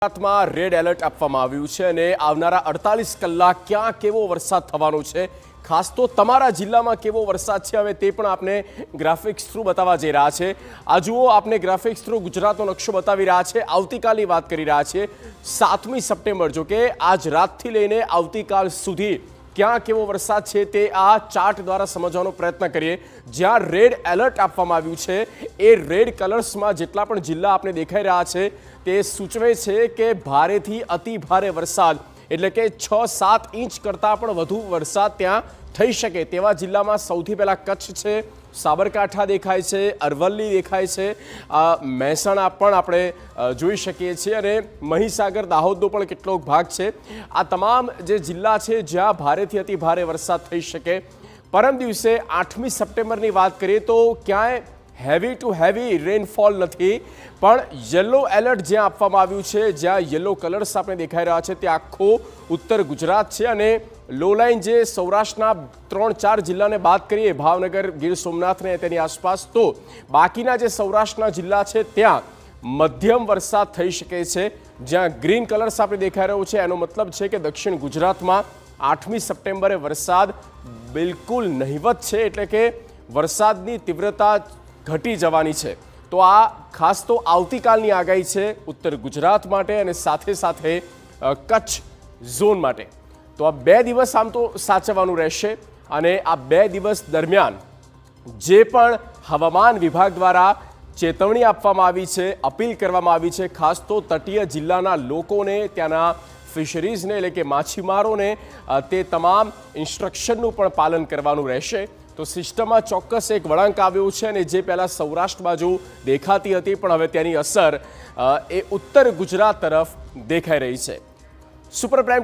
ગુજરાતમાં red alert આપવામાં આવ્યું છે અને આવનારા 48 કલાક ક્યાં કેવો વરસાદ થવાનો છે, ખાસ તો તમારા જિલ્લામાં કેવો વરસાદ છે હવે તે પણ આપને ગ્રાફિક્સ થ્રુ બતાવવા જઈ રહ્યા છે। આ જુઓ, આપને ગ્રાફિક્સ થ્રુ ગુજરાતનો નકશો બતાવી રહ્યા છે। આવતીકાલની વાત કરી રહ્યા છે, 7મી સપ્ટેમ્બર। જો કે આજ રાતથી લઈને આવતીકાલ સુધી ક્યાં કેવો વરસાદ છે તે આ ચાર્ટ દ્વારા સમજવાનો પ્રયત્ન કરીએ। જ્યાં રેડ એલર્ટ આપવામાં આવ્યું છે એ રેડ કલર્સમાં જેટલા પણ જિલ્લા આપણે દેખાઈ રહ્યા છે તે સૂચવે છે કે ભારેથી અતિ ભારે વરસાદ એટલે કે 6-7 ઇંચ કરતાં પણ વધુ વરસાદ ત્યાં થઈ શકે તેવા જિલ્લામાં સૌથી પહેલાં કચ્છ છે, સાબરકાંઠા દેખાય છે, અરવલ્લી દેખાય છે, મહેસાણા પણ આપણે જોઈ શકીએ છીએ અને મહીસાગર, દાહોદનો પણ કેટલોક ભાગ છે। આ તમામ જે જિલ્લા છે જ્યાં ભારેથી અતિ ભારે વરસાદ થઈ શકે। પરમ દિવસે 8મી સપ્ટેમ્બરની વાત કરીએ તો ક્યાંય હેવી ટુ હેવી રેનફોલ નથી, પણ યલો એલર્ટ જ્યાં આપવામાં આવ્યું છે, જ્યાં યલો કલર્સ આપણે દેખાઈ રહ્યા છે તે આખો ઉત્તર ગુજરાત છે અને લો લાઇન જે સૌરાષ્ટ્રના 3-4 જિલ્લાને બાદ કરીએ, ભાવનગર, ગીર સોમનાથને તેની આસપાસ, તો બાકીના જે સૌરાષ્ટ્રના જિલ્લા છે ત્યાં મધ્યમ વરસાદ થઈ શકે છે। જ્યાં ગ્રીન કલર્સ આપણે દેખાઈ રહ્યો છે એનો મતલબ છે કે દક્ષિણ ગુજરાતમાં 8મી સપ્ટેમ્બરે વરસાદ બિલકુલ નહિવત છે, એટલે કે વરસાદની તીવ્રતા ઘટી જવાની છે। તો આ ખાસ તો આવતીકાલની આગાહી છે ઉત્તર ગુજરાત માટે અને સાથે સાથે કચ્છ ઝોન માટે। તો આ 2 દિવસ આમ તો સાચવવાનું રહેશે અને આ 2 દિવસ દરમિયાન જે પણ હવામાન વિભાગ દ્વારા ચેતવણી આપવામાં આવી છે, અપીલ કરવામાં આવી છે, ખાસ તો તટીય જિલ્લાના લોકોને, ત્યાંના ફિશરીઝને એટલે કે માછીમારોને તે તમામ ઇન્સ્ટ્રક્શનનું પણ પાલન કરવાનું રહેશે। તો સિસ્ટમમાં ચોક્કસ એક વળાંક આવ્યો છે અને જે પહેલાં સૌરાષ્ટ્ર બાજુ દેખાતી હતી પણ હવે તેની અસર એ ઉત્તર ગુજરાત તરફ દેખાઈ રહી છે। Super prime